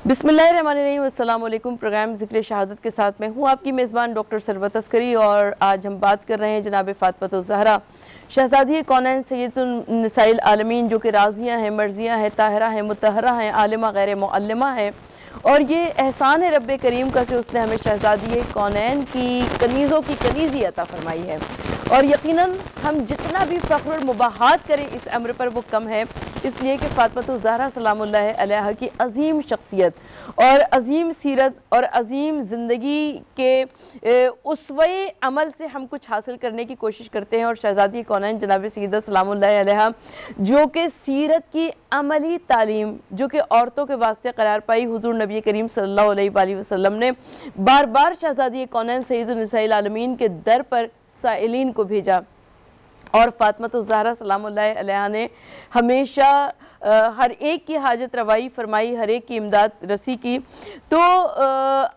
بسم اللہ الرحمن الرحیم، السلام علیکم۔ پروگرام ذکر شہادت کے ساتھ میں ہوں آپ کی میزبان ڈاکٹر ثروت عسکری، اور آج ہم بات کر رہے ہیں جناب فاطمۃ الزہرا شہزادی کونین سید النساء العالمین، جو کہ راضیہ ہیں، مرضیہ ہیں، طاہرہ ہیں، مطہرہ ہیں، عالمہ غیر معلمہ ہیں، اور یہ احسان ہے رب کریم کا کہ اس نے ہمیں شہزادی کونین کی کنیزوں کی کنیزی عطا فرمائی ہے، اور یقیناً ہم جتنا بھی فخر اور مباحات کریں اس عمر پر وہ کم ہے، اس لیے کہ فاطمۃ الزہرا سلام اللہ علیہا کی عظیم شخصیت اور عظیم سیرت اور عظیم زندگی کے اسوہ عمل سے ہم کچھ حاصل کرنے کی کوشش کرتے ہیں، اور شہزادی کونین جناب سیدہ سلام اللہ علیہا جو کہ سیرت کی عملی تعلیم جو کہ عورتوں کے واسطے قرار پائی، حضور نبی کریم صلی اللہ علیہ وآلہ وسلم نے بار بار شہزادی کونین سید النساء العالمین کے در پر سائلین کو بھیجا، اور فاطمۃ الزہرا سلام اللہ علیہا نے ہمیشہ ہر ایک کی حاجت روائی فرمائی، ہر ایک کی امداد رسی کی۔ تو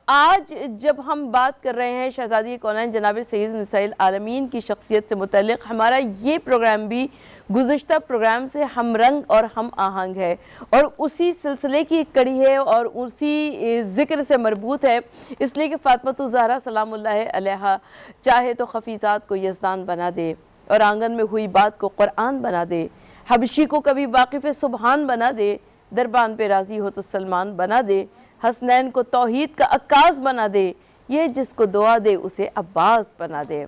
آج جب ہم بات کر رہے ہیں شہزادی کونین جناب سید النساء العالمین کی شخصیت سے متعلق، ہمارا یہ پروگرام بھی گزشتہ پروگرام سے ہم رنگ اور ہم آہنگ ہے، اور اسی سلسلے کی ایک کڑی ہے اور اسی ذکر سے مربوط ہے، اس لیے کہ فاطمۃ الزہرا سلام اللہ علیہا چاہے تو خفیزات کو یزدان بنا دے، اور آنگن میں ہوئی بات کو قرآن بنا دے، حبشی کو کبھی واقف سبحان بنا دے، دربان پہ راضی ہو تو سلمان بنا دے، حسنین کو توحید کا عکاس بنا دے، یہ جس کو دعا دے اسے عباس بنا دے۔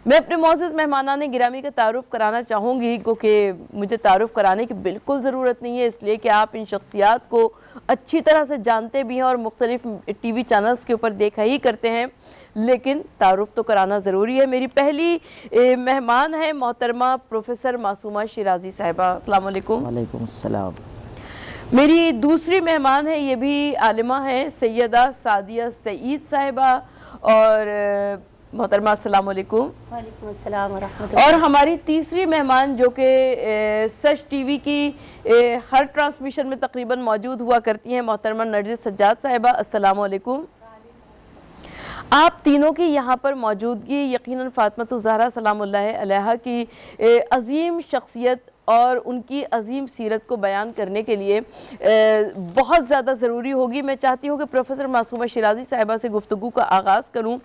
میں اپنے معزز مہمانان گرامی کا تعارف کرانا چاہوں گی، کیونکہ مجھے تعارف کرانے کی بالکل ضرورت نہیں ہے، اس لیے کہ آپ ان شخصیات کو اچھی طرح سے جانتے بھی ہیں اور مختلف ٹی وی چینلز کے اوپر دیکھا ہی کرتے ہیں، لیکن تعارف تو کرانا ضروری ہے۔ میری پہلی مہمان ہے محترمہ پروفیسر معصومہ شیرازی صاحبہ، السلام علیکم۔ وعلیکم السلام۔ میری دوسری مہمان ہے، یہ بھی عالمہ ہیں، سیدہ سعدیہ سعید صاحبہ، اور محترمہ السلام علیکم۔ وعلیکم السلام ورحمۃ اللہ۔ اور ہماری تیسری مہمان جو کہ سچ ٹی وی کی ہر ٹرانسمیشن میں تقریباً موجود ہوا کرتی ہیں، محترمہ نرجس سجاد صاحبہ، السلام علیکم۔ آپ تینوں کی یہاں پر موجودگی یقیناً فاطمۃ الزہرا سلام اللہ علیہا کی عظیم شخصیت اور ان کی عظیم سیرت کو بیان کرنے کے لیے بہت زیادہ ضروری ہوگی۔ میں چاہتی ہوں کہ پروفیسر معصومہ شیرازی صاحبہ سے گفتگو کا آغاز کروں،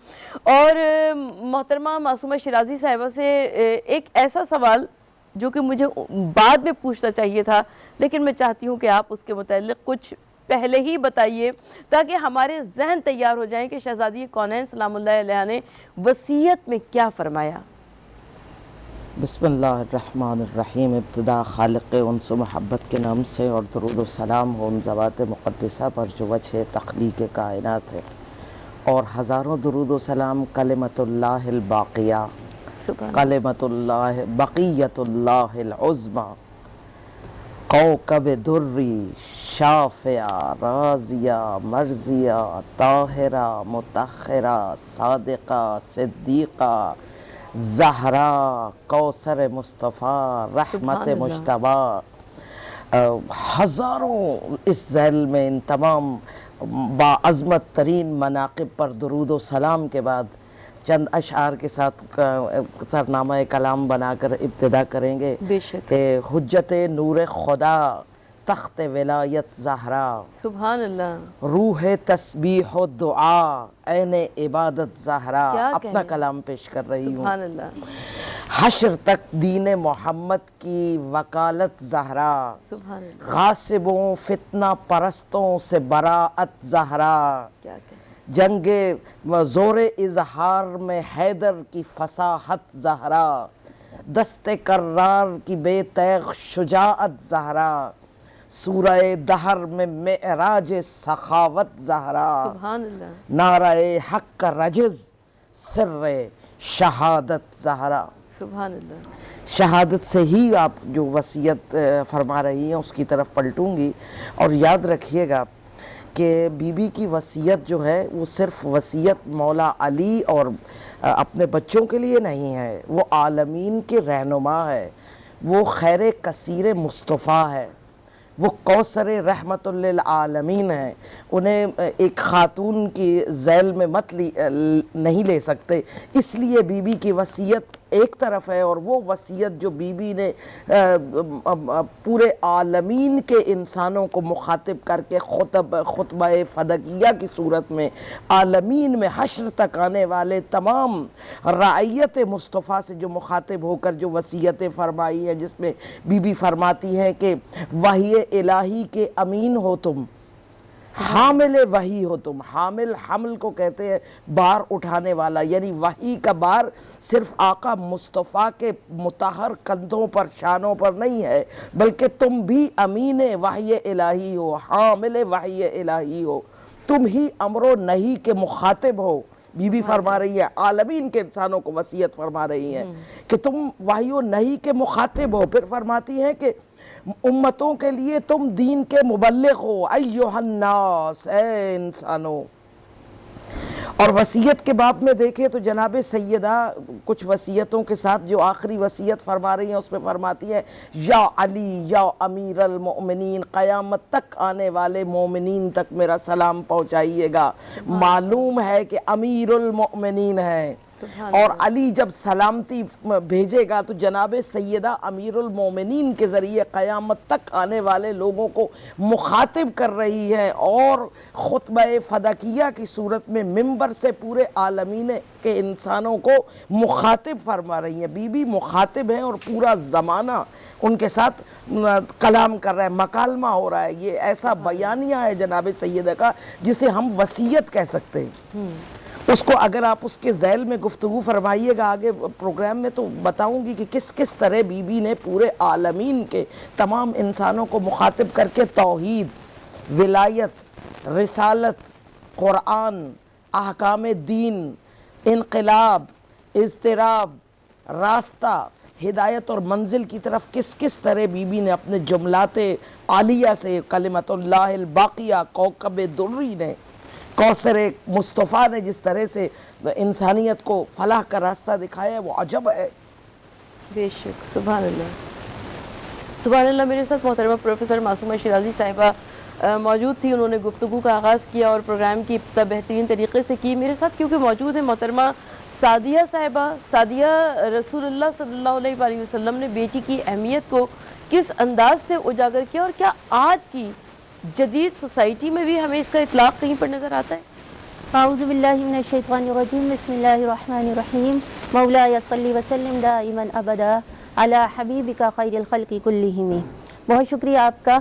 اور محترمہ معصومہ شیرازی صاحبہ سے ایک ایسا سوال جو کہ مجھے بعد میں پوچھنا چاہیے تھا، لیکن میں چاہتی ہوں کہ آپ اس کے متعلق کچھ پہلے ہی بتائیے تاکہ ہمارے ذہن تیار ہو جائیں کہ شہزادی کونین سلام اللہ علیہا نے وصیت میں کیا فرمایا۔ بسم اللہ الرحمن الرحیم۔ ابتدا خالق انس و محبت کے نام سے، اور درود و سلام ہو ان ذوات مقدسہ پر جو وجہ تخلیق کائنات ہے، اور ہزاروں درود و سلام کلمۃ اللہ الباقیہ، کلمۃ اللہ بقیت اللہ العظمی، کوكب دری شافعہ راضیہ مرضیہ طاہرہ مطہرہ صادقہ صدیقہ زہرا کوثر مصطفیٰ رحمت مجتبیٰ۔ ہزاروں اس ذیل میں ان تمام باعظمت ترین مناقب پر درود و سلام کے بعد چند اشعار کے ساتھ سرنامہ کلام بنا کر ابتدا کریں گے کہ حجت نور خدا تخت ولایت زہرا، سبحان اللہ، روح تسبیح و دعا عین عبادت زہرا۔ اپنا کلام پیش کر رہی ہوں۔ سبحان اللہ، حشر تک دین محمد کی وکالت زہرا، سبحان اللہ، غاصبوں فتنہ پرستوں سے براعت زہرا، جنگ زور اظہار میں حیدر کی فصاحت زہرا، دست کرار کی بے تیغ شجاعت زہرا، سورہ دہر میں معراج سخاوت زہرا، سبحان اللہ، نعرہ حق کا رجز سر شہادت زہرا۔ سبحان اللہ۔ شہادت سے ہی آپ جو وصیت فرما رہی ہیں اس کی طرف پلٹوں گی، اور یاد رکھیے گا کہ بی بی کی وصیت جو ہے وہ صرف وصیت مولا علی اور اپنے بچوں کے لیے نہیں ہے، وہ عالمین کے رہنما ہے، وہ خیر کثیر مصطفیٰ ہے، وہ کوثر رحمت للعالمین ہیں۔ انہیں ایک خاتون کی ذیل میں نہیں لے سکتے، اس لیے بی بی کی وصیت ایک طرف ہے، اور وہ وصیت جو بی بی نے پورے عالمین کے انسانوں کو مخاطب کر کے خطبہ فدقیہ کی صورت میں عالمین میں حشر تک آنے والے تمام رعیت مصطفیٰ سے جو مخاطب ہو کر جو وصیتیں فرمائی ہیں، جس میں بی بی فرماتی ہیں کہ وحی الہی کے امین ہو تم، حامل وحی ہو تم۔ حامل حمل کو کہتے ہیں بار اٹھانے والا، یعنی وحی کا بار صرف آقا مصطفیٰ کے مطہر کندھوں پر شانوں پر نہیں ہے، بلکہ تم بھی امین وحی الہی ہو، حامل وحی الہی ہو، تم ہی امر و نہی کے مخاطب ہو۔ بی بی فرما رہی ہے، عالمین کے انسانوں کو وصیت فرما رہی ہیں کہ تم وحی و نہی کے مخاطب ہو۔ پھر فرماتی ہیں کہ امتوں کے لیے تم دین کے مبلغ ہو، ایہا الناس، اے انسانوں۔ اور وصیت کے باب میں دیکھیں تو جناب سیدہ کچھ وصیتوں کے ساتھ جو آخری وصیت فرما رہی ہیں اس میں فرماتی ہے یا علی یا امیر المؤمنین، قیامت تک آنے والے مومنین تک میرا سلام پہنچائیے گا۔ معلوم ہے کہ امیر المؤمنین ہے، اور علی جب سلامتی بھیجے گا تو جناب سیدہ امیر المومنین کے ذریعے قیامت تک آنے والے لوگوں کو مخاطب کر رہی ہے، اور خطبہ فدقیہ کی صورت میں منبر سے پورے عالمین کے انسانوں کو مخاطب فرما رہی ہیں۔ بی بی مخاطب ہیں اور پورا زمانہ ان کے ساتھ کلام کر رہا ہے، مکالمہ ہو رہا ہے۔ یہ ایسا بیانیہ ہے جناب سیدہ کا جسے ہم وصیت کہہ سکتے ہیں۔ اس کو اگر آپ اس کے ذیل میں گفتگو فرمائیے گا آگے پروگرام میں تو بتاؤں گی کہ کس طرح بی بی نے پورے عالمین کے تمام انسانوں کو مخاطب کر کے توحید، ولایت، رسالت، قرآن، احکام دین، انقلاب، اضطراب، راستہ، ہدایت اور منزل کی طرف کس طرح بی بی نے اپنے جملات عالیہ سے، کلمت اللہ الباقیہ، کوکب دری نے، کوثر مصطفیٰ نے جس طرح سے انسانیت کو فلاح کا راستہ دکھایا ہے وہ عجب ہے۔ بے شک، سبحان اللہ، سبحان اللہ۔ میرے ساتھ محترمہ پروفیسر معصومہ شیرازی صاحبہ موجود تھی، انہوں نے گفتگو کا آغاز کیا اور پروگرام کی ابتدا بہترین طریقے سے کی۔ میرے ساتھ کیونکہ موجود ہے محترمہ سعدیہ صاحبہ، سعدیہ رسول اللہ صلی اللہ علیہ وآلہ وسلم نے بیٹی کی اہمیت کو کس انداز سے اجاگر کیا، اور کیا آج کی جدید سوسائٹی میں بھی ہمیں اس کا اطلاق کہیں پر نظر آتا ہے؟ اعوذ باللہ من الشیطان الرجیم، بسم اللہ الرحمن الرحیم، مولاي صلی وسلم دائما ابدا علی حبیبک خیر الخلق کلہم۔ بہت شکریہ آپ کا،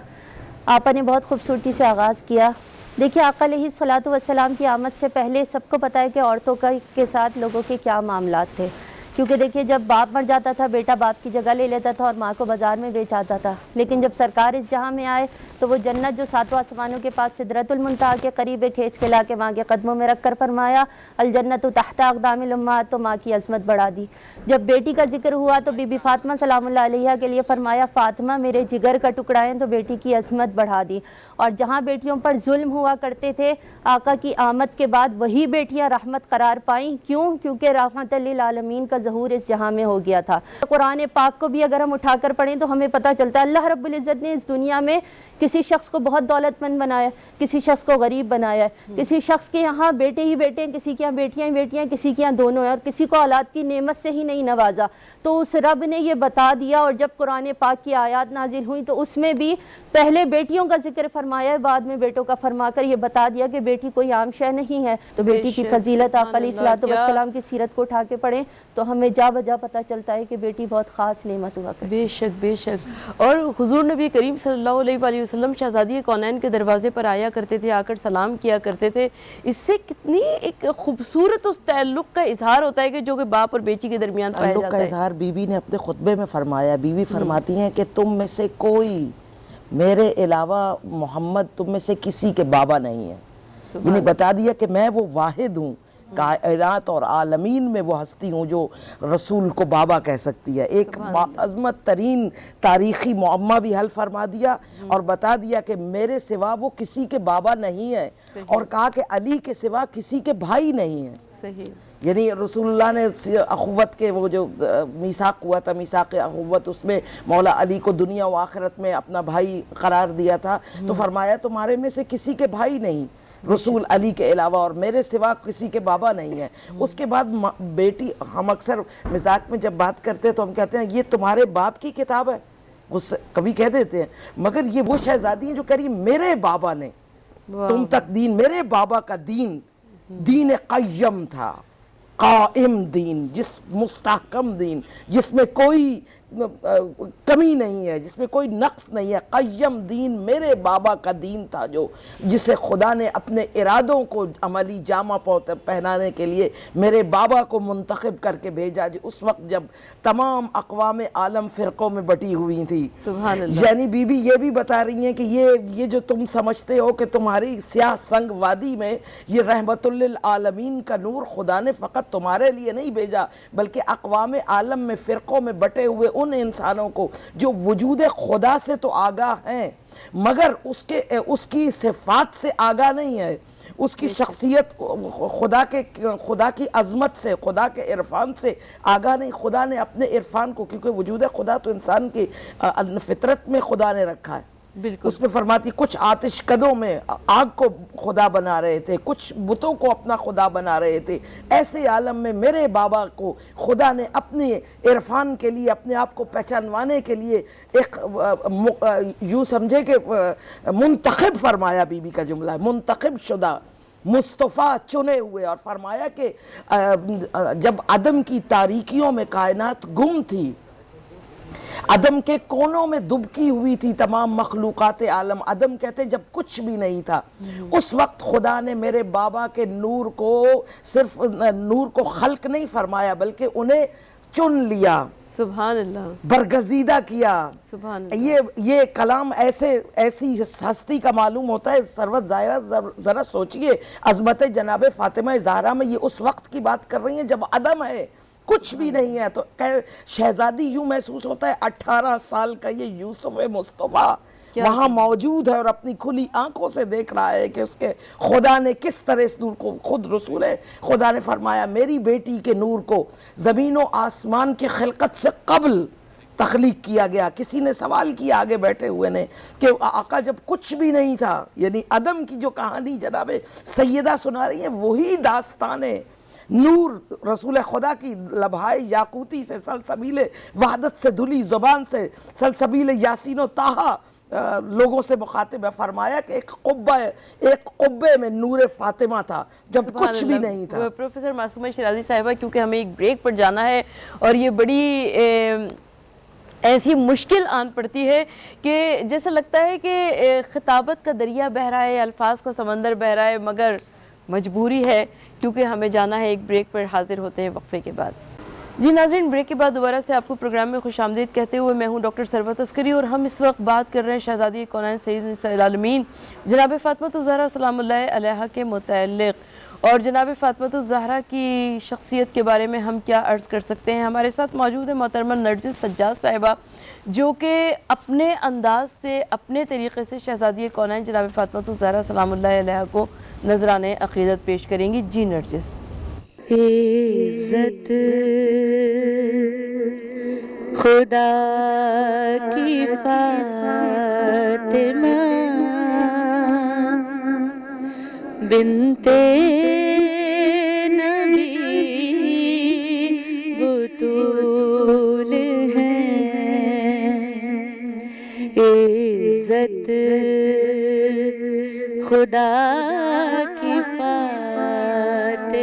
آپا نے بہت خوبصورتی سے آغاز کیا۔ دیکھیے آقا علیہ الصلوۃ والسلام کی آمد سے پہلے سب کو پتہ ہے کہ عورتوں کے ساتھ لوگوں کے کیا معاملات تھے، کیونکہ دیکھیے جب باپ مر جاتا تھا بیٹا باپ کی جگہ لے لیتا تھا اور ماں کو بازار میں بیچ آتا تھا، لیکن جب سرکار اس جہاں میں آئے تو وہ جنت جو ساتوں آسمانوں کے پاس سدرۃ المنتہا کے قریب کھینچ کے لا کے ماں کے قدموں میں رکھ کر فرمایا الجنت تحت اقدام الامہات، تو ماں کی عظمت بڑھا دی۔ جب بیٹی کا ذکر ہوا تو بی بی فاطمہ سلام اللہ علیہا کے لیے فرمایا فاطمہ میرے جگر کا ٹکڑا ہے، تو بیٹی کی عظمت بڑھا دی۔ اور جہاں بیٹیوں پر ظلم ہوا کرتے تھے آقا کی آمد کے بعد وہی بیٹیاں رحمت قرار پائیں۔ کیوں؟ کیونکہ رحمت للعالمین کا ظہور اس جہاں میں ہو گیا تھا۔ قرآن پاک کو بھی اگر ہم اٹھا کر پڑھیں تو ہمیں پتہ چلتا ہے اللہ رب العزت نے اس دنیا میں کسی شخص کو بہت دولت مند بنایا، کسی شخص کو غریب بنایا، کسی شخص کے یہاں بیٹے ہی بیٹے ہیں، کسی کے یہاں بیٹیاں ہی بیٹیاں ہیں، کسی کے یہاں دونوں ہیں، اور کسی کو اولاد کی نعمت سے ہی نہیں نوازا۔ تو اس رب نے یہ بتا دیا، اور جب قرآن پاک کی آیات نازل ہوئیں تو اس میں بھی پہلے بیٹیوں کا ذکر فرمایا ہے، بعد میں بیٹوں کا فرما کر یہ بتا دیا کہ بیٹی کوئی عام شے نہیں ہے۔ تو بیٹی کی فضیلت آقا علیہ الصلوۃ والسلام کی سیرت کو اٹھا کے پڑھیں تو ہمیں جا بجا پتہ چلتا ہے کہ بیٹی بہت خاص نعمت ہوا کرتی ہے۔ بے شک بے شک۔ اور حضور نبی کریم صلی اللہ علیہ وآلہ وسلم شہزادی کونین کے دروازے پر آیا کرتے تھے، آ کر سلام کیا کرتے تھے۔ اس سے کتنی ایک خوبصورت اس تعلق کا اظہار ہوتا ہے کہ جو کہ باپ اور بیٹی کے درمیان پایا تعلق جاتا کا ہے۔ اظہار بی بی نے اپنے خطبے میں فرمایا۔ بی بی فرماتی ہیں کہ تم میں سے کوئی میرے علاوہ محمد تم میں سے کسی کے بابا نہیں ہے، یعنی بتا دیا کہ میں وہ واحد ہوں، کائنات اور عالمین میں وہ ہستی ہوں جو رسول کو بابا کہہ سکتی ہے۔ ایک عظمت ترین تاریخی معمہ بھی حل فرما دیا اور بتا دیا کہ میرے سوا وہ کسی کے بابا نہیں ہے، اور کہا کہ علی کے سوا کسی کے بھائی نہیں ہے۔ صحیح۔ یعنی رسول اللہ نے اخوت کے وہ جو میثاق ہوا تھا، میثاق اخوت، اس میں مولا علی کو دنیا و آخرت میں اپنا بھائی قرار دیا تھا، تو فرمایا تمہارے میں سے کسی کے بھائی نہیں، رسول علی کے علاوہ، اور میرے سوا کسی کے بابا نہیں ہے۔ اس کے بعد بیٹی، ہم اکثر مزاق میں جب بات کرتے ہیں تو ہم کہتے ہیں یہ تمہارے باپ کی کتاب ہے، کبھی کہہ دیتے ہیں، مگر یہ وہ شہزادی ہیں جو کہہ رہی میرے بابا نے تم تک دین، میرے بابا کا دین دین قیم تھا، قائم دین، مستحکم دین، جس میں کوئی کمی نہیں ہے، جس میں کوئی نقص نہیں ہے، قیم دین میرے بابا کا دین تھا، جسے خدا نے اپنے ارادوں کو عملی جامہ پہنانے کے لیے میرے بابا کو منتخب کر کے بھیجا، اس وقت جب تمام اقوام عالم فرقوں میں بٹی ہوئی تھی۔ سبحان اللہ۔ یعنی بی بی یہ بھی بتا رہی ہیں کہ یہ جو تم سمجھتے ہو کہ تمہاری سیاہ سنگ وادی میں یہ رحمت للعالمین کا نور خدا نے فقط تمہارے لیے نہیں بھیجا، بلکہ اقوام عالم میں فرقوں میں بٹے ہوئے ان انسانوں کو جو وجود خدا سے تو آگاہ ہیں مگر اس کی صفات سے آگاہ نہیں ہے، اس کی شخصیت خدا کی عظمت سے، خدا کے عرفان سے آگاہ نہیں۔ خدا نے اپنے عرفان کو، کیونکہ وجود خدا تو انسان کی فطرت میں خدا نے رکھا ہے، بالکل اس میں فرماتی کچھ آتش کدوں میں آگ کو خدا بنا رہے تھے، کچھ بتوں کو اپنا خدا بنا رہے تھے، ایسے عالم میں میرے بابا کو خدا نے اپنے عرفان کے لیے، اپنے آپ کو پہچانوانے کے لیے ایک یوں سمجھے کہ منتخب فرمایا، بی بی کا جملہ ہے منتخب شدہ، مصطفیٰ چنے ہوئے، اور فرمایا کہ جب عدم کی تاریکیوں میں کائنات گم تھی، عدم کے کونوں میں دبکی ہوئی تھی تمام مخلوقات عالم، عدم کہتے ہیں جب کچھ بھی نہیں تھا، اس وقت خدا نے میرے بابا کے نور کو صرف نور کو خلق نہیں فرمایا بلکہ انہیں چن لیا، سبحان اللہ، برگزیدہ کیا۔ سبحان اللہ۔ یہ کلام ایسی ہستی کا معلوم ہوتا ہے۔ سروت ظاہرہ ذرا سوچئے، عظمت جناب فاطمہ زہرا میں یہ اس وقت کی بات کر رہی ہیں جب عدم ہے، کچھ بھی نہیں ہے، تو شہزادی یوں محسوس ہوتا ہے 18 سال کا یہ یوسف مصطفیٰ وہاں موجود ہے اور اپنی کھلی آنکھوں سے دیکھ رہا ہے کہ اس کے خدا نے کس طرح اس نور کو، خود رسول ہے خدا نے فرمایا میری بیٹی کے نور کو زمین و آسمان کی خلقت سے قبل تخلیق کیا گیا۔ کسی نے سوال کیا آگے بیٹھے ہوئے نے کہ آقا جب کچھ بھی نہیں تھا، یعنی عدم کی جو کہانی جناب سیدہ سنا رہی ہیں وہی داستان ہے، نور رسول خدا کی لبھائے یاقوتی سے، سلسبیل وحدت سے دھلی زبان سے، سلسبیل یاسین و طٰہٰ لوگوں سے مخاطب ہے، فرمایا کہ ایک قبے میں نور فاطمہ تھا جب کچھ بھی نہیں تھا۔ پروفیسر معصومہ شیرازی صاحبہ، کیونکہ ہمیں ایک بریک پر جانا ہے اور یہ بڑی ایسی مشکل آن پڑتی ہے کہ جیسا لگتا ہے کہ خطابت کا دریا بہہ رہا ہے، الفاظ کا سمندر بہہ رہا ہے، مگر مجبوری ہے کیونکہ ہمیں جانا ہے۔ ایک بریک پر حاضر ہوتے ہیں وقفے کے بعد۔ جی ناظرین، بریک کے بعد دوبارہ سے آپ کو پروگرام میں خوش آمدید کہتے ہوئے میں ہوں ڈاکٹر ثروت عسکری، اور ہم اس وقت بات کر رہے ہیں شہزادی کونین سید نساء العالمین جناب فاطمہ الزہرا سلام اللہ علیہا کے متعلق، اور جناب فاطمہ الزہرا کی شخصیت کے بارے میں ہم کیا عرض کر سکتے ہیں۔ ہمارے ساتھ موجود ہے محترمہ نرجس سجاد صاحبہ، جو کہ اپنے انداز سے، اپنے طریقے سے شہزادی کونین جناب فاطمہ الزہرا سلام اللہ علیہا کو نذرانے عقیدت پیش کریں گی۔ جی نرجس۔ عزت خدا کی فاطمہ بنت نبی بطول ہے، عزت خدا کی فاطمہ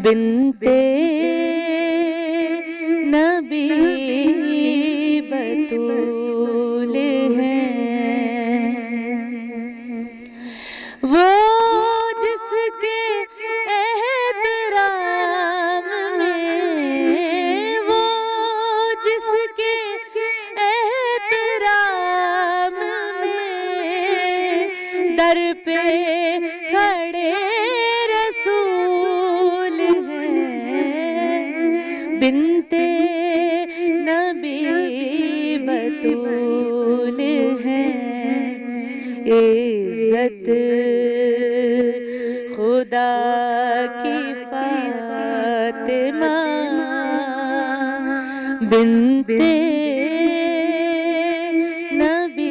بنت نبی بطول ہے، وہ جس کے احترام میں، وہ جس کے احترام میں در پہ کھڑے رسول ہیں، بنت نبی بطول ہیں، عزت خدا کی فاطمہ بنت نبی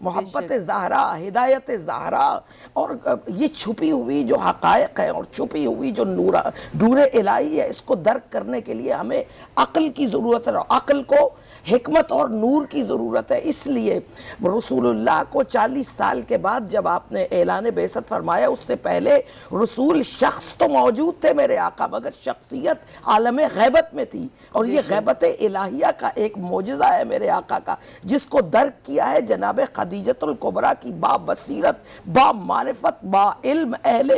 محبت زہرا، ہدایت زہرا، اور یہ چھپی ہوئی جو حقائق ہے اور چھپی ہوئی جو نور الہی ہے، اس کو درک کرنے کے لیے ہمیں عقل کی ضرورت ہے، عقل کو حکمت اور نور کی ضرورت ہے۔ اس لیے رسول اللہ کو 40 سال کے بعد جب آپ نے اعلان بعثت فرمایا، اس سے پہلے رسول شخص تو موجود تھے میرے آقا، مگر شخصیت عالم غیبت میں تھی، اور یہ غیبت الہیہ کا ایک معجزہ ہے میرے آقا کا، جس کو درک کیا ہے جناب خدیجۃ الکبریٰ کی با بصیرت، با معرفت، با علم، اہل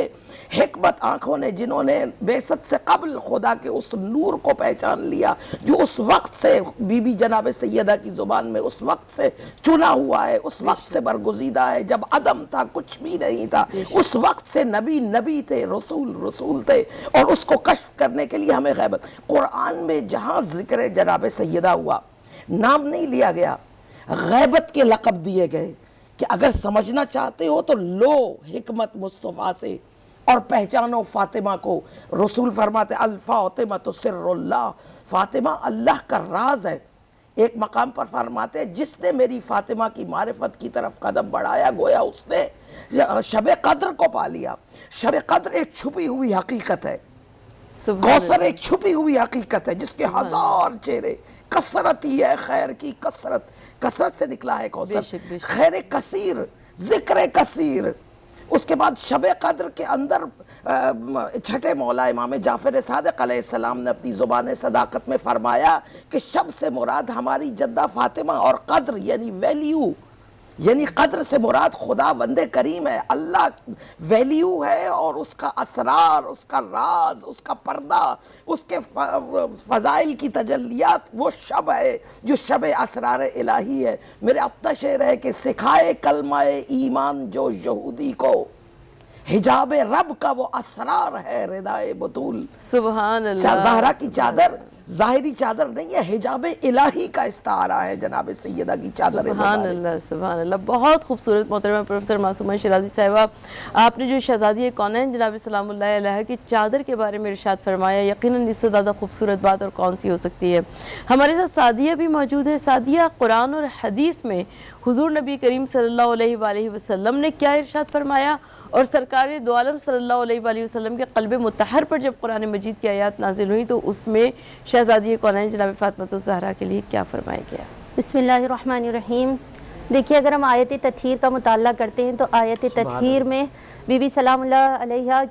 حکمت آنکھوں نے، جنہوں نے بعثت سے قبل خدا کے اس نور کو پہچان لیا جو اس وقت سے بی بی جناب سیدہ کی زبان میں اس وقت سے چنا ہوا ہے، اس وقت سے برگزیدہ ہے، جب عدم تھا، کچھ بھی نہیں تھا، اس وقت سے نبی نبی تھے، رسول رسول تھے، اور اس کو کشف کرنے کے لیے ہمیں غیبت۔ قرآن میں جہاں ذکر جناب سیدہ ہوا، نام نہیں لیا گیا، غیبت کے لقب دیے گئے کہ اگر سمجھنا چاہتے ہو تو لو حکمت مصطفیٰ سے اور پہچانو فاطمہ کو۔ رسول فرماتے الفاطمہ سر اللہ، فاطمہ اللہ کا راز ہے۔ ایک مقام پر فرماتے ہیں جس نے میری فاطمہ کی معرفت کی طرف قدم بڑھایا، گویا اس نے شب قدر کو پا لیا۔ شب قدر ایک چھپی ہوئی حقیقت ہے، کوثر ایک چھپی ہوئی حقیقت ہے جس کے ہزار چہرے، کثرت ہی ہے خیر کی، کثرت سے نکلا ہے کوثر، خیر کثیر، ذکر کثیر۔ اس کے بعد شب قدر کے اندر چھٹے مولا امام جعفر صادق علیہ السلام نے اپنی زبان صداقت میں فرمایا کہ شب سے مراد ہماری جدہ فاطمہ، اور قدر یعنی ویلیو، یعنی قدر سے مراد خدا بند کریم ہے، اللہ ویلیو ہے، اور اس کا اسرار، اس کا راز، اس کا پردہ، اس کے فضائل کی تجلیات وہ شب ہے جو شب اسرار الہی ہے۔ میرے اپنا شعر ہے کہ سکھائے کلمہ ایمان جو یہودی کو، حجاب رب کا وہ اسرار ہے ردائے بطول۔ سبحان اللہ۔ زہرا کی چادر ظاہری چادر نہیں ہے، حجاب الہی کا استعارہ ہے جناب سیدہ کی چادر سبحان اللہ، سبحان اللہ۔ بہت خوبصورت محترمہ پروفیسر معصومہ شیرازی صاحبہ، آپ نے جو شہزادی کونین جناب سلام اللہ علیہ کی چادر کے بارے میں ارشاد فرمایا، یقیناً اس سے زیادہ خوبصورت بات اور کون سی ہو سکتی ہے۔ ہمارے ساتھ سعدیہ بھی موجود ہے۔ سعدیہ، قرآن اور حدیث میں حضور نبی کریم صلی اللہ علیہ وآلہ وسلم نے کیا ارشاد فرمایا، اور سرکار دو عالم صلی اللہ علیہ وآلہ وسلم کے قلب مطہر پر جب قرآن مجید کی آیات نازل ہوئی تو اس میں شہزادی کونین جناب فاطمہ الزہرا کے لیے کیا فرمایا گیا؟ بسم اللہ الرحمن الرحیم۔ دیکھیے، اگر ہم آیت تطہیر کا مطالعہ کرتے ہیں تو آیت تطہیر میں بی بی سلام اللہ علیہ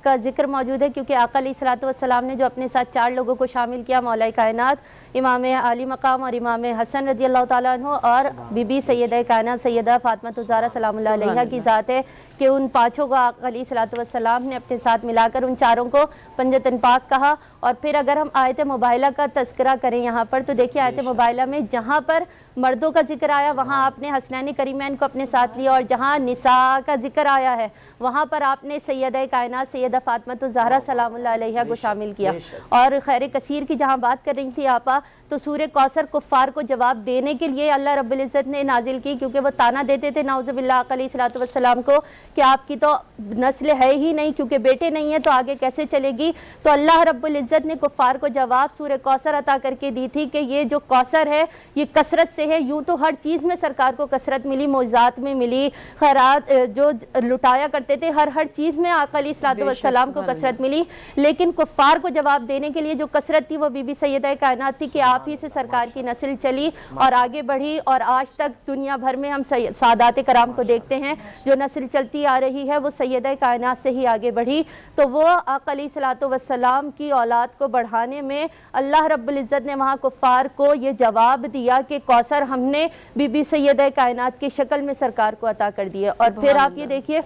کا ذکر موجود ہے، کیونکہ آقا علیہ السلام نے جو اپنے ساتھ 4 لوگوں کو شامل کیا، مولا کائنات امام عالی مقام اور امام حسن رضی اللہ تعالیٰ عنہ، اور بی بی سیدہ کائنات سیدہ فاطمہ الزہرا سلام اللہ علیہ کی ذات ہے، کہ ان 5 کو آقا علیہ السلام نے اپنے ساتھ ملا کر ان 4 کو پنجتن پاک کہا۔ اور پھر اگر ہم آیت مباہلہ کا تذکرہ کریں یہاں پر، تو دیکھیے آیت مباہلہ میں جہاں پر مردوں کا ذکر آیا وہاں آپ نے حسنین کریمین کو اپنے ساتھ لیا، اور جہاں نساء کا ذکر آیا ہے وہاں پر آپ نے سیدہ کائنات سیدہ فاطمہ الزہرا سلام اللہ علیہ کو شامل کیا۔ اور خیر کثیر کی جہاں بات کر رہی تھی آپا، تو سورہ کوثر کفار کو جواب دینے کے لیے اللہ رب العزت نے نازل کی، کیونکہ وہ تانا دیتے تھے نعوذ باللہ آقا علیہ السلام کو کہ آپ کی تو نسل ہے ہی نہیں، کیونکہ بیٹے نہیں ہیں تو آگے کیسے چلے گی۔ تو اللہ رب العزت نے کفار کو جواب سورہ کوثر عطا کر کے دی تھی کہ یہ جو کوثر ہے یہ کثرت سے ہے۔ یوں تو ہر چیز میں سرکار کو کثرت ملی، معجزات میں ملی، خیرات جو لٹایا کرتے تھے ہر چیز میں آقا علیہ السلام کو کثرت ملی، لیکن کفار کو جواب دینے کے لیے جو کثرت تھی وہ بی بی سیدہ کائنات تھی، کہ آپ ہی سے سرکار کی نسل چلی اور آگے بڑھی، اور آج تک دنیا بھر میں ہم سادات کرام کو دیکھتے ہیں جو نسل چلتی آ رہی ہے وہ سیدہ کائنات سے ہی آگے بڑھی۔ تو وہ آقا علیہ السلام کی اولاد کو بڑھانے میں اللہ رب العزت نے وہاں کفار کو یہ جواب دیا کہ کوثر ہم نے بی بی سیدہ کائنات کی شکل میں سرکار کو عطا کر دیا۔ اور پھر آپ یہ دیکھیے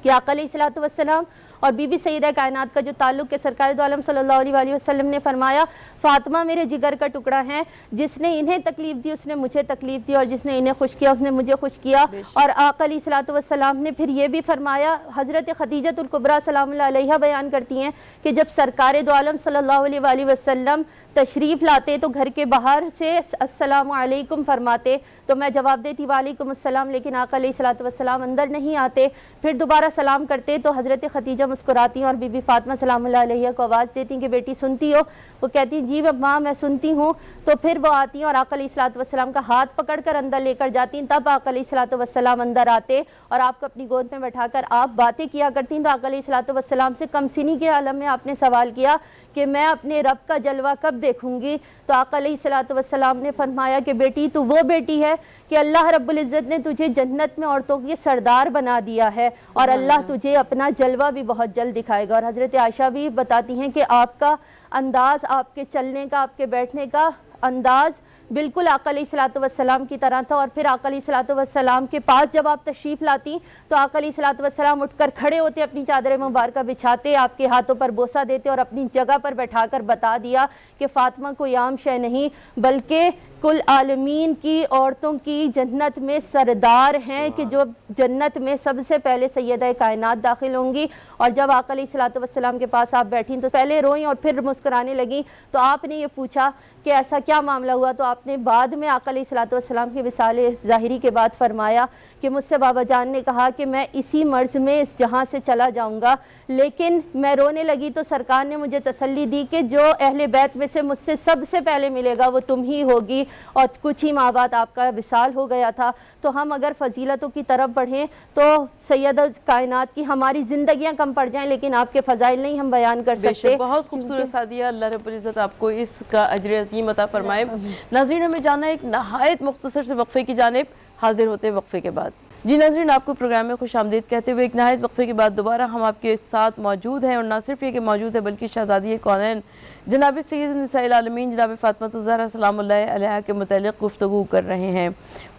کہ آقا علیہ السلام اور بی بی سیدہ کائنات کا جو تعلق ہے، سرکار دو عالم صلی اللہ علیہ وآلہ وسلم نے فرمایا فاطمہ میرے جگر کا ٹکڑا ہے، جس نے انہیں تکلیف دی اس نے مجھے تکلیف دی، اور جس نے انہیں خوش کیا اس نے مجھے خوش کیا۔ اور آقا علیہ السلام نے پھر یہ بھی فرمایا، حضرت خدیجۃ الکبریٰ سلام اللہ علیہ بیان کرتی ہیں کہ جب سرکار دو عالم صلی اللہ علیہ وآلہ وسلم تشریف لاتے تو گھر کے باہر سے السلام علیکم فرماتے تو میں جواب دیتی وعلیکم السلام، لیکن آقا علیہ السلام اندر نہیں آتے۔ پھر دوبارہ سلام کرتے تو حضرت خدیجہ مسکراتی ہیں اور بی بی فاطمہ سلام اللہ علیہ کو آواز دیتی ہیں کہ بیٹی سنتی ہو؟ وہ کہتی ہیں جی ماں میں سنتی ہوں. تو پھر وہ آتی ہیں اور آقا علیہ الصلوۃ والسلام کا ہاتھ پکڑ کر اندر لے کر جاتی ہیں. تب آقا علیہ الصلوۃ والسلام اندر آتے اور آپ کو اپنی گود میں بٹھا کر آپ باتیں کیا کرتی ہیں. تو آقا علیہ الصلوۃ والسلام سے کم سنی کے عالم میں آپ نے سوال کیا کہ میں اپنے رب کا جلوہ کب دیکھوں گی؟ تو آقا علیہ الصلوۃ والسلام نے فرمایا کہ بیٹی تو وہ بیٹی ہے کہ اللہ رب العزت نے تجھے جنت میں عورتوں کے سردار بنا دیا ہے اور اللہ تجھے اپنا جلوہ بھی بہت جلد دکھائے گا. اور حضرت عائشہ بھی بتاتی ہیں کہ آپ کا انداز، آپ کے چلنے کا، آپ کے بیٹھنے کا انداز بالکل آقا علیہ الصلوۃ والسلام کی طرح تھا. اور پھر آقا علیہ الصلوۃ والسلام کے پاس جب آپ تشریف لاتی تو آقا علیہ الصلوۃ والسلام اٹھ کر کھڑے ہوتے، اپنی چادر مبارکہ بچھاتے، آپ کے ہاتھوں پر بوسہ دیتے اور اپنی جگہ پر بیٹھا کر بتا دیا کہ فاطمہ کوئی عام شے نہیں بلکہ کل عالمین کی عورتوں کی جنت میں سردار ہیں کہ جو جنت میں سب سے پہلے سیدہ کائنات داخل ہوں گی. اور جب آقا علیہ الصلوۃ والسلام کے پاس آپ بیٹھیں تو پہلے روئیں اور پھر مسکرانے لگیں. تو آپ نے یہ پوچھا کہ ایسا کیا معاملہ ہوا؟ تو آپ نے بعد میں آقا علیہ الصلوۃ والسلام کی وصال ظاہری کے بعد فرمایا کہ مجھ سے بابا جان نے کہا کہ میں اسی مرض میں اس جہاں سے چلا جاؤں گا، لیکن میں رونے لگی تو سرکار نے مجھے تسلی دی کہ جو اہل بیت میں سے مجھ سے سب سے پہلے ملے گا وہ تم ہی ہوگی. اور کچھ ہی ماہ بعد آپ کا وصال ہو گیا تھا. تو ہم اگر فضیلتوں کی طرف بڑھیں تو سیدہ کائنات کی ہماری زندگیاں کم پڑ جائیں لیکن آپ کے فضائل نہیں ہم بیان کر سکتے. بہت خوبصورت سعدیہ، اللہ رب العزت آپ کو اس کا اجر عظیم عطا فرمائے. ناظرین ہمیں جانا ایک نہایت مختصر سے وقفے کی جانب، حاضر ہوتے وقفے کے بعد. جی ناظرین، آپ کو پروگرام میں خوش آمدید کہتے ہوئے ایک نہایت وقفے کے بعد دوبارہ ہم آپ کے ساتھ موجود ہیں. اور نہ صرف یہ کہ موجود ہے بلکہ شہزادی کونین جناب سید نساء العالمین جناب فاطمہ الزہرا سلام اللہ علیہا کے متعلق گفتگو کر رہے ہیں.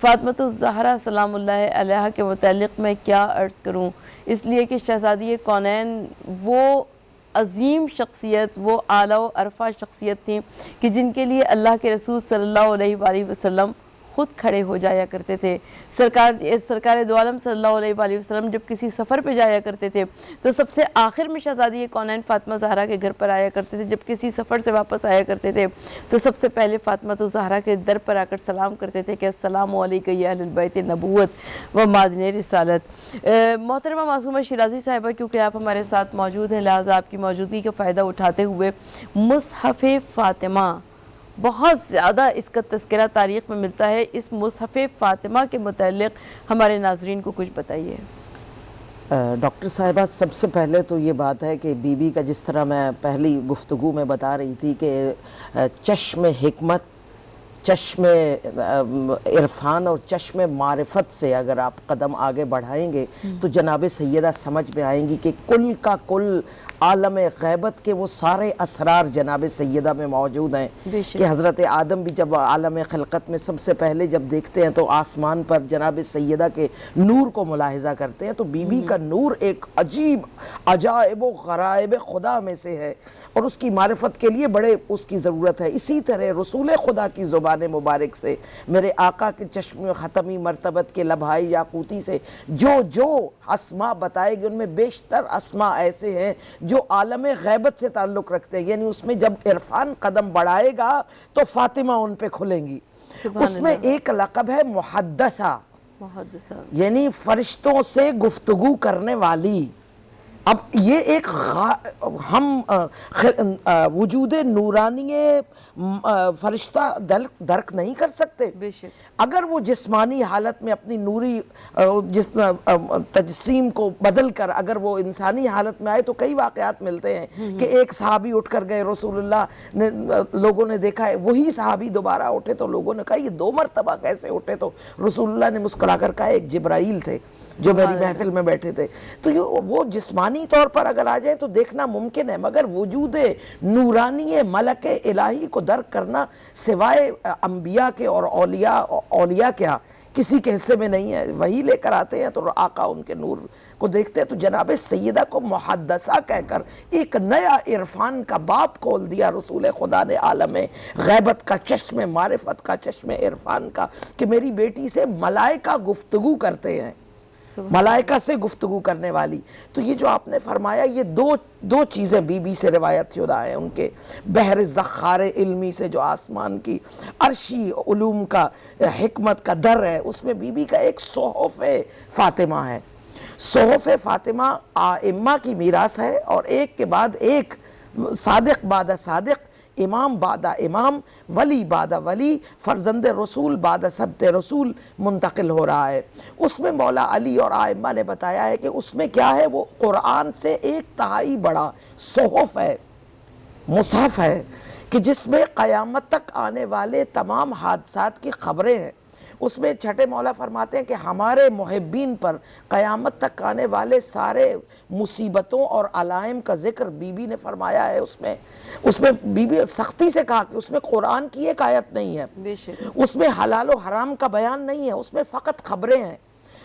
فاطمہ الزہرا سلام اللہ علیہا کے متعلق میں کیا عرض کروں، اس لیے کہ شہزادی کونین وہ عظیم شخصیت، وہ اعلیٰ و عرفہ شخصیت تھیں کہ جن کے لیے اللہ کے رسول صلی اللہ علیہ وآلہ وسلم خود کھڑے ہو جایا کرتے تھے. سرکار دو عالم صلی اللہ علیہ وآلہ وسلم جب کسی سفر پہ جایا کرتے تھے تو سب سے آخر میں شہزادی کونین فاطمہ زہرا کے گھر پر آیا کرتے تھے. جب کسی سفر سے واپس آیا کرتے تھے تو سب سے پہلے فاطمہ زہرا کے در پر آ کر سلام کرتے تھے کہ السلام علیکم یا اہل البیت نبوت و معدن رسالت. محترمہ معصومہ شیرازی صاحبہ، کیونکہ آپ ہمارے ساتھ موجود ہیں لہٰذا آپ کی موجودگی کا فائدہ اٹھاتے ہوئے مصحف فاطمہ، بہت زیادہ اس کا تذکرہ تاریخ میں ملتا ہے، اس مصحف فاطمہ کے متعلق ہمارے ناظرین کو کچھ بتائیے. ڈاکٹر صاحبہ، سب سے پہلے تو یہ بات ہے کہ بی بی کا جس طرح میں پہلی گفتگو میں بتا رہی تھی کہ چشم حکمت، چشم عرفان اور چشم معرفت سے اگر آپ قدم آگے بڑھائیں گے تو جناب سیدہ سمجھ میں آئیں گی کہ کل کا کل عالم غیبت کے وہ سارے اسرار جناب سیدہ میں موجود ہیں. کہ حضرت آدم بھی جب عالم خلقت میں سب سے پہلے جب دیکھتے ہیں تو آسمان پر جناب سیدہ کے نور کو ملاحظہ کرتے ہیں تو بی بی کا نور ایک عجیب عجائب و غرائب خدا میں سے ہے اور اس کی معرفت کے لیے بڑے اس کی ضرورت ہے. اسی طرح رسول خدا کی زبان مبارک سے، میرے آقا کے چشم ختمی مرتبت کے لبھائی یاقوتی سے جو اسماء بتائے گے ان میں بیشتر اسماء ایسے ہیں جو عالم غیبت سے تعلق رکھتے ہیں. یعنی اس میں جب عرفان قدم بڑھائے گا تو فاطمہ ان پہ کھلیں گی. اس میں ایک لقب ہے محدثہ، یعنی فرشتوں سے گفتگو کرنے والی. اب یہ ایک ہم وجود نورانی فرشتہ درک نہیں کر سکتے. اگر وہ جسمانی حالت میں اپنی نوری تجسیم کو بدل کر اگر وہ انسانی حالت میں آئے تو کئی واقعات ملتے ہیں کہ ایک صحابی اٹھ کر گئے، رسول اللہ نے لوگوں نے دیکھا ہے، وہی صحابی دوبارہ اٹھے تو لوگوں نے کہا یہ 2 مرتبہ کیسے اٹھے؟ تو رسول اللہ نے مسکرا کر کہا ایک جبرائیل تھے جو میری محفل میں بیٹھے تھے. تو وہ جسمانی طور پر اگر آ جائیں تو دیکھنا ممکن ہے، مگر وجود نورانی ملک الہی کو درک کرنا سوائے انبیاء کے اور اولیاء کیا کسی کے حصے میں نہیں ہے. وہی لے کر آتے ہیں تو آقا ان کے نور کو دیکھتے ہیں. تو جناب سیدہ کو محدثہ کہہ کر ایک نیا عرفان کا باب کھول دیا رسول خدا نے عالم غیبت کا، چشم معرفت کا، چشم عرفان کا، کہ میری بیٹی سے ملائکہ گفتگو کرتے ہیں، ملائکہ سے گفتگو کرنے والی. تو یہ جو آپ نے فرمایا یہ دو چیزیں بی بی سے روایت شدہ ہیں. ان کے بحر زخار علمی سے جو آسمان کی عرشی علوم کا حکمت کا در ہے اس میں بی بی کا ایک صحف فاطمہ ہے. صحف فاطمہ آئمہ کی میراث ہے، اور ایک کے بعد ایک، صادق بعد صادق، امام بعد امام، ولی بعد ولی، فرزند رسول بعد سبت رسول منتقل ہو رہا ہے۔ اس میں مولا علی اور آئمہ نے بتایا ہے کہ اس میں کیا ہے، وہ قرآن سے 1/3 بڑا صحف ہے، مصحف ہے، کہ جس میں قیامت تک آنے والے تمام حادثات کی خبریں ہیں۔ اس میں چھٹے مولا فرماتے ہیں کہ ہمارے محبین پر قیامت تک آنے والے سارے مصیبتوں اور علائم کا ذکر بی بی نے فرمایا ہے۔ اس میں بی بی سختی سے کہا کہ اس میں قرآن کی ایک آیت نہیں ہے، بے شک اس میں حلال و حرام کا بیان نہیں ہے، اس میں فقط خبریں ہیں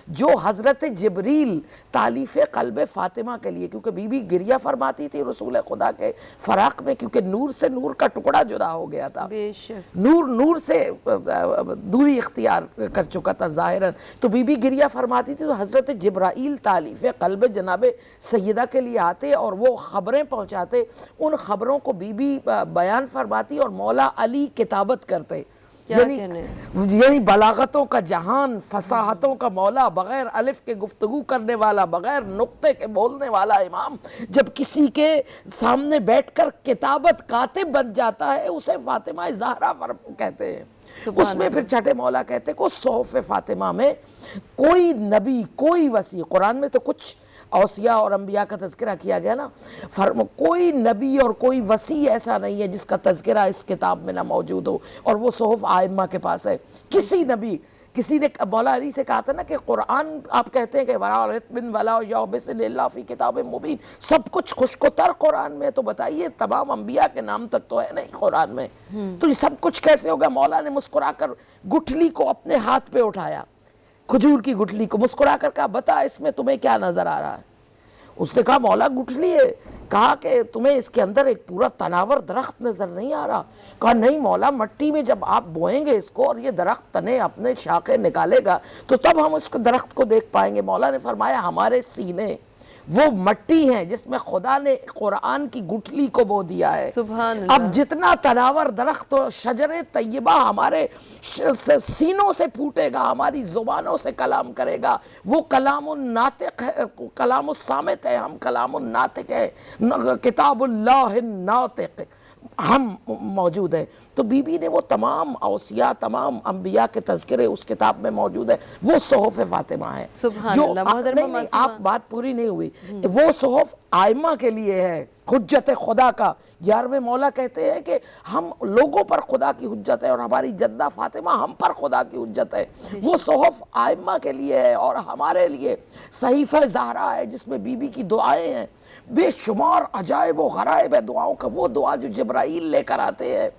جو حضرت جبریل تالیف قلب فاطمہ کے لیے، کیونکہ بی بی گریہ فرماتی تھی رسول خدا کے فراق میں، کیونکہ نور سے نور کا ٹکڑا جدا ہو گیا تھا، بے شک نور سے دوری اختیار کر چکا تھا ظاہراً، تو بی بی گریہ فرماتی تھی، تو حضرت جبرائیل تالیف قلب جناب سیدہ کے لیے آتے اور وہ خبریں پہنچاتے، ان خبروں کو بی بی بیان فرماتی اور مولا علی کتابت کرتے، یعنی بلاغتوں کا جہان، فصاحتوں کا مولا، بغیر الف کے گفتگو کرنے والا، بغیر نقطے کے بولنے والا امام جب کسی کے سامنے بیٹھ کر کتابت کاتب بن جاتا ہے، اسے فاطمہ زہرا کہتے ہیں۔ اس میں پھر چھٹے مولا کہتے ہیں کہ صحف فاطمہ میں کوئی نبی، کوئی وصی، قرآن میں تو کچھ اوصیاء اور انبیاء کا تذکرہ کیا گیا نا، کوئی نبی اور کوئی وصی ایسا نہیں ہے جس کا تذکرہ اس کتاب میں نہ موجود ہو، اور وہ صحف آئمہ کے پاس ہے۔ کسی نبی، کسی نے مولا علی سے کہا تھا نا کہ قرآن آپ کہتے ہیں کہ وَلَا رَتْبٍ وَلَا يَابِسٍ إِلَّا فِي كِتَابٍ مُبِينٍ، سب کچھ خشک و تر قرآن میں، تو بتائیے تمام انبیاء کے نام تک تو ہے نہیں قرآن میں، تو یہ سب کچھ کیسے ہوگا؟ مولا نے مسکرا کر گٹھلی کو اپنے ہاتھ پہ اٹھایا، کھجور کی گٹھلی کو، مسکرا کر کہا بتا اس میں تمہیں کیا نظر آ رہا ہے؟ اس نے کہا مولا گٹھلی ہے۔ کہا کہ تمہیں اس کے اندر ایک پورا تناور درخت نظر نہیں آ رہا؟ کہا نہیں مولا، مٹی میں جب آپ بوئیں گے اس کو اور یہ درخت تنے اپنے شاخیں نکالے گا تو تب ہم اس درخت کو دیکھ پائیں گے۔ مولا نے فرمایا ہمارے سینے وہ مٹی ہیں جس میں خدا نے قرآن کی گٹھلی کو بو دیا ہے۔ سبحان اللہ۔ اب جتنا تناور درخت و شجر طیبہ ہمارے سینوں سے پھوٹے گا، ہماری زبانوں سے کلام کرے گا، وہ کلام الناطق ہے، کلام الصامت ہے، ہم کلام الناطق ہے، کتاب اللہ الناطق ہم موجود ہے۔ تو بی بی نے وہ تمام اوصیاء، تمام انبیاء کے تذکرے اس کتاب میں موجود ہے، وہ صحف فاطمہ ہے۔ سبحان اللہ۔ نہیں، آپ بات پوری نہیں ہوئی، وہ صحف آئمہ کے لیے ہے، حجت خدا کا۔ 11ویں مولا کہتے ہیں کہ ہم لوگوں پر خدا کی حجت ہے اور ہماری جدہ فاطمہ ہم پر خدا کی حجت ہے۔ وہ صحف آئمہ کے لیے ہے اور ہمارے لیے صحیفہ زہرا ہے جس میں بی بی کی دعائیں ہیں، بے شمار عجائب و غرائب ہے دعاؤں کا۔ وہ دعا جو جبرائیل لے کر آتے ہیں،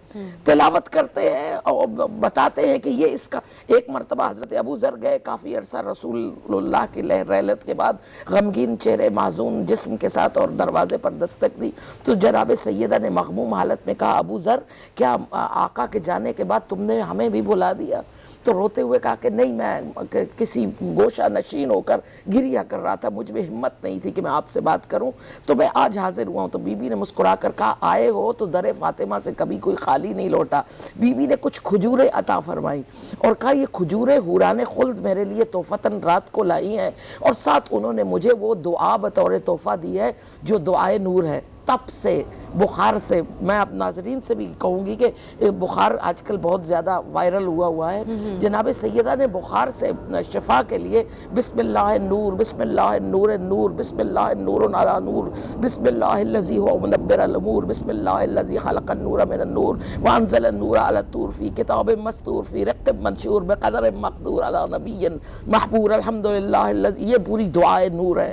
تلاوت کرتے ہیں اور بتاتے ہیں کہ یہ اس کا۔ ایک مرتبہ حضرت ابو ذر گئے، کافی عرصہ رسول اللہ کی رحلت کے بعد، غمگین چہرے، معزون جسم کے ساتھ، اور دروازے پر دستک دی تو جناب سیدہ نے مغموم حالت میں کہا ابو ذر کیا آقا کے جانے کے بعد تم نے ہمیں بھی بلا دیا؟ تو روتے ہوئے کہا کہ نہیں، میں کسی گوشہ نشین ہو کر گریہ کر رہا تھا، مجھ میں ہمت نہیں تھی کہ میں آپ سے بات کروں، تو میں آج حاضر ہوا ہوں۔ تو بی بی نے مسکرا کر کہا آئے ہو تو در فاطمہ سے کبھی کوئی خالی نہیں لوٹا۔ بی بی نے کچھ کھجوریں عطا فرمائی اور کہا یہ کھجوریں حوران خلد میرے لیے تحفتاً رات کو لائی ہیں، اور ساتھ انہوں نے مجھے وہ دعا بطور تحفہ دی ہے جو دعائے نور ہے۔ تپ سے، بخار سے، میں آپ ناظرین سے بھی کہوں گی کہ بخار آج کل بہت زیادہ وائرل ہوا ہے، جناب سیدہ نے بخار سے شفا کے لیے بسم اللہ النور، بسم اللہ النور النور، بسم اللہ النور علی نور، بسم اللہ الذی هو منبر الامور، بسم اللہ الذی خلق النور من النور وانزل النور علی الطور فی کتاب مستور فی رق منشور بقدر مقدور علی نبی محبور الحمدللہ الذی، یہ پوری دعائے نور ہے۔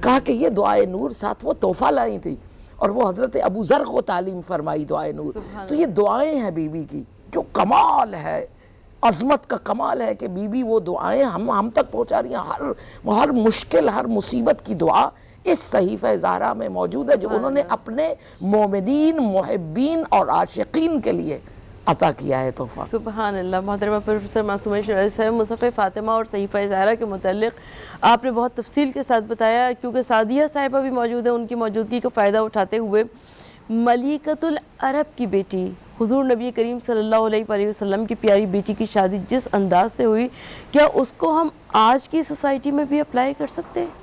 کہا کہ یہ دعائے نور ساتھ وہ تحفہ لائی تھی اور وہ حضرت ابو ذر کو تعلیم فرمائی دعائے نور۔ تو یہ دعائیں ہیں بی بی کی، جو کمال ہے، عظمت کا کمال ہے کہ بی بی وہ دعائیں ہم تک پہنچا رہی ہیں۔ ہر مشکل، ہر مصیبت کی دعا اس صحیفہ زہرا میں موجود ہے جو انہوں نے اپنے مومنین، محبین اور عاشقین کے لیے عطا کیا ہے تحفہ۔ سبحان اللہ۔ محترمہ پروفیسر معصومہ شیرازی صاحب، مصحف فاطمہ اور صحیفہ زہرا کے متعلق آپ نے بہت تفصیل کے ساتھ بتایا، کیونکہ سعدیہ صاحبہ بھی موجود ہیں، ان کی موجودگی کا فائدہ اٹھاتے ہوئے ملکۃ العرب کی بیٹی حضور نبی کریم صلی اللہ علیہ وآلہ وسلم کی پیاری بیٹی کی شادی جس انداز سے ہوئی، کیا اس کو ہم آج کی سوسائٹی میں بھی اپلائی کر سکتے ہیں؟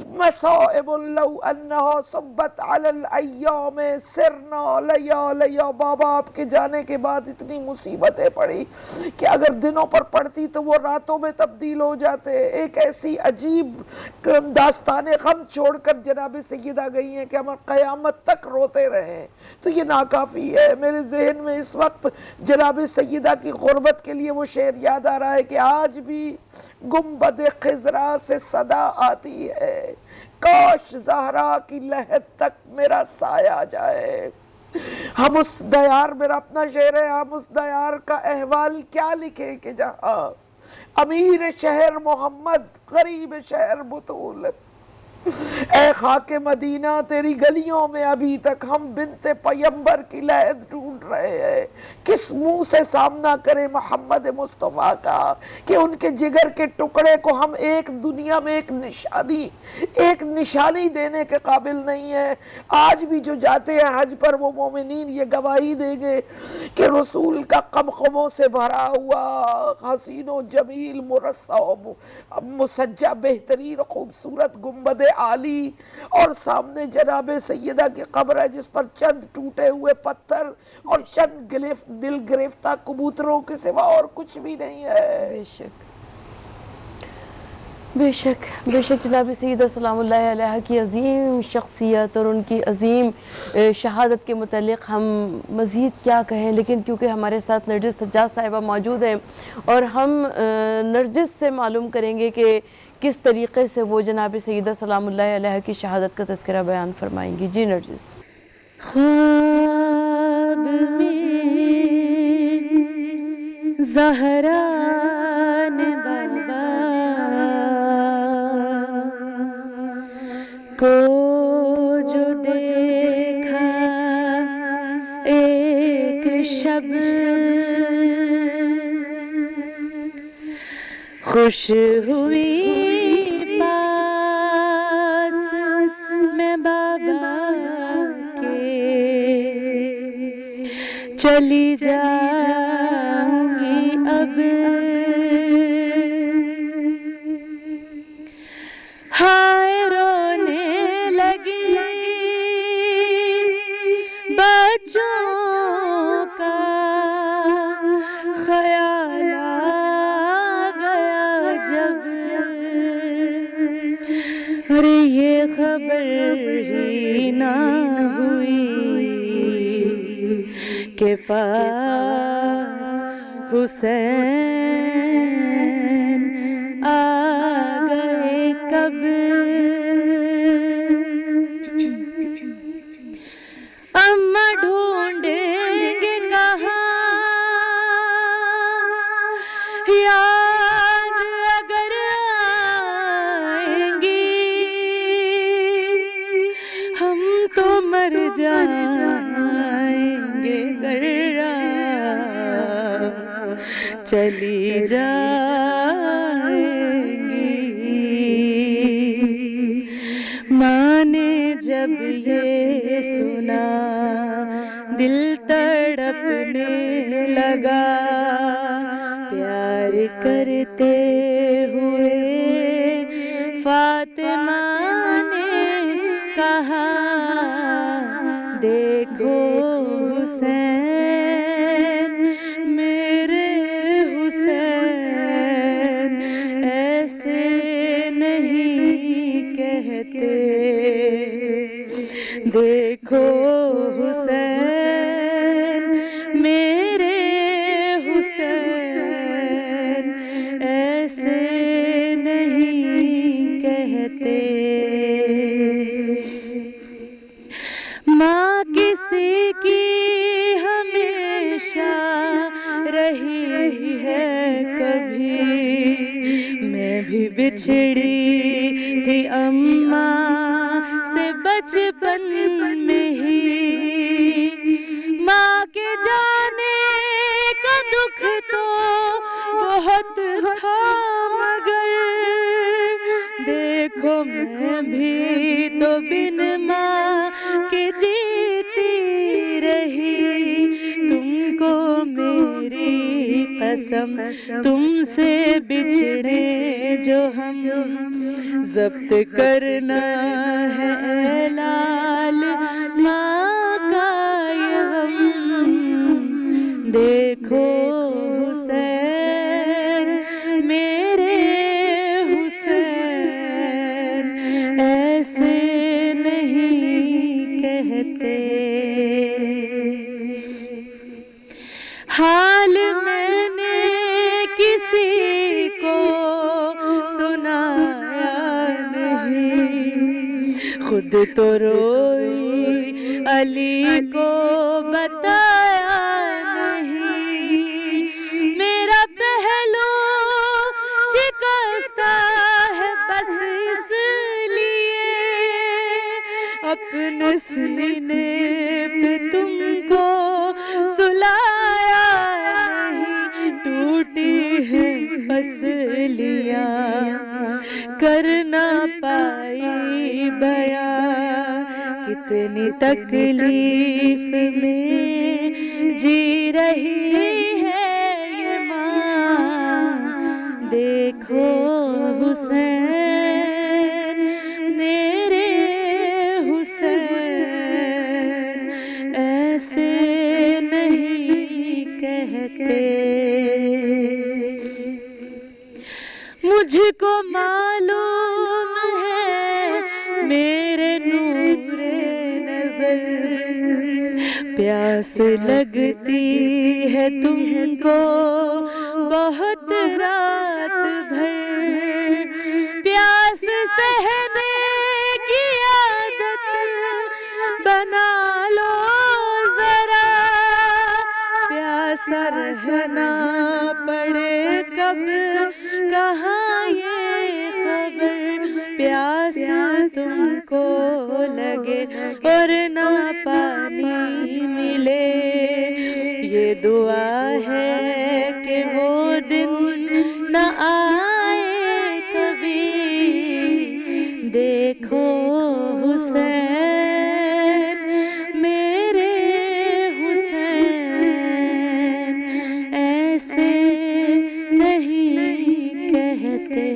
مصائب لو انہا صبت علی الایام سرنا لیالیا، بابا آپ کے جانے کے بعد اتنی مصیبتیں پڑی کہ اگر دنوں پر پڑتی تو وہ راتوں میں تبدیل ہو جاتے. ایک ایسی عجیب داستان غم چھوڑ کر جناب سیدہ گئی ہیں کہ ہم قیامت تک روتے رہے. تو یہ ناکافی ہے. میرے ذہن میں اس وقت جناب سیدہ کی غربت کے لیے وہ شعر یاد آ رہا ہے کہ آج بھی گنبد خضرا سے صدا آتی ہے، کاش زہرا کی لحد تک میرا سایہ جائے. ہم اس دیار، میرا اپنا شعر ہے، ہم اس دیار کا احوال کیا لکھیں کہ جہاں امیر شہر محمد غریب شہر بطول. اے خاک مدینہ تیری گلیوں میں ابھی تک ہم بنت پیمبر کی لحد ڈھونڈ رہے ہیں. کس منہ سے سامنا کرے محمد مصطفیٰ کا کہ ان کے جگر کے ٹکڑے کو ہم ایک دنیا میں ایک نشانی دینے کے قابل نہیں ہے. آج بھی جو جاتے ہیں حج پر وہ مومنین یہ گواہی دیں گے کہ رسول کا قمقموں سے بھرا ہوا حسین و جمیل مرصع و مسجع بہترین خوبصورت گنبد عالی اور سامنے جناب سیدہ کی قبر ہے جس پر چند ٹوٹے ہوئے پتھر اور چند دل گرفتہ کبوتروں کے سوا اور کچھ بھی نہیں ہے. بے شک بے شک بے شک جناب سیدہ سلام اللہ علیہ کی عظیم شخصیت اور ان کی عظیم شہادت کے متعلق ہم مزید کیا کہیں، لیکن کیونکہ ہمارے ساتھ نرجس سجاد صاحبہ موجود ہیں اور ہم نرجس سے معلوم کریں گے کہ کس طریقے سے وہ جناب سیدہ سلام اللہ علیہ کی شہادت کا تذکرہ بیان فرمائیں گی. جی نرجس. خواب میں زہرا نے بابا کو جو دیکھا ایک شب، خوش ہوئی پاس میں بابا کے، چلی جاؤں گی اب ہائے رونے لگی بچوں کا خیال آ گیا جب، ارے یہ خبر ہی نہ ہوئی کہ پاس حسین آ گئے کب. اماں ڈھونڈیں گے کہاں یاد اگر آئیں گی، ہم تو مر جائیں گے گر چلی جائیں گی. ماں نے جب یہ سنا دل تڑپنے لگا، پیار کرتے ہوئے فاطمہ نے کہا دیکھو حسین میرے حسین ایسے نہیں کہتے، دیکھو حسین میرے حسین ایسے نہیں کہتے. ماں کسی کی ہمیشہ رہی ہے کبھی، میں بھی بچھڑی تھی اماں سے بچپن میں ہی، ماں کے جانے کا دکھ تو بہت تھا مگر دیکھو میں بھی تو بن ماں کے جیتی رہی، تم کو میری قسم تم سے بچھڑے جو ہم ضبط کرنا ہے اے لال ماں کا یہ غم دیکھو حسین میرے حسین ایسے نہیں کہتے حال میں نے کسی کو سنایا نہیں خود تو روئی علی کو بتایا نہیں میرا پہلو شکستہ ہے بس اس لیے اپنے سینے پہ تم کو سلایا نہیں ٹوٹی ہے پسلیاں کر نہ پائی بیان کتنی تکلیف میں جی رہی ہے یہ ماں دیکھو حسین میرے حسین ایسے نہیں کہتے مجھ کو معلوم ہے میرے نور نظر پیاس لگتی ہے تم کو بہت رات بھر پیاس سہنے کی عادت بنا لو ذرا پیاسا رہنا پڑے کب کہاں یہ خبر پیاس تم کو لگے اور نہ پانی ملے یہ دعا ہے کہ وہ دن نہ آئے کبھی دیکھو حسین میرے حسین ایسے نہیں کہتے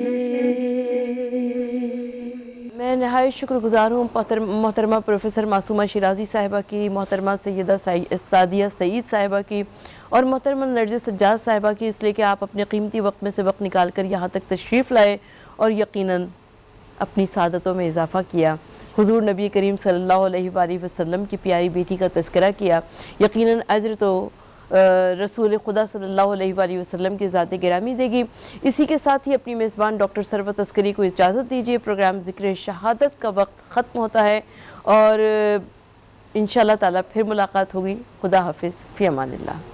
میں نہایت شکر گزار ہوں محترمہ پروفیسر معصومہ شیرازی صاحبہ کی، محترمہ سیدہ سعدیہ سعید صاحبہ کی اور محترمہ نرجس سجاد صاحبہ کی، اس لیے کہ آپ اپنے قیمتی وقت میں سے وقت نکال کر یہاں تک تشریف لائے اور یقیناً اپنی سعادتوں میں اضافہ کیا، حضور نبی کریم صلی اللہ علیہ وآلہ وسلم کی پیاری بیٹی کا تذکرہ کیا، یقیناً اجر تو رسول خدا صلی اللہ علیہ وآلہ وسلم کی ذات گرامی دے گی۔ اسی کے ساتھ ہی اپنی میزبان ڈاکٹر ثروت عسکری کو اجازت دیجیے، پروگرام ذکر شہادت کا وقت ختم ہوتا ہے اور انشاءاللہ تعالیٰ پھر ملاقات ہوگی۔ خدا حافظ، فی امان اللہ۔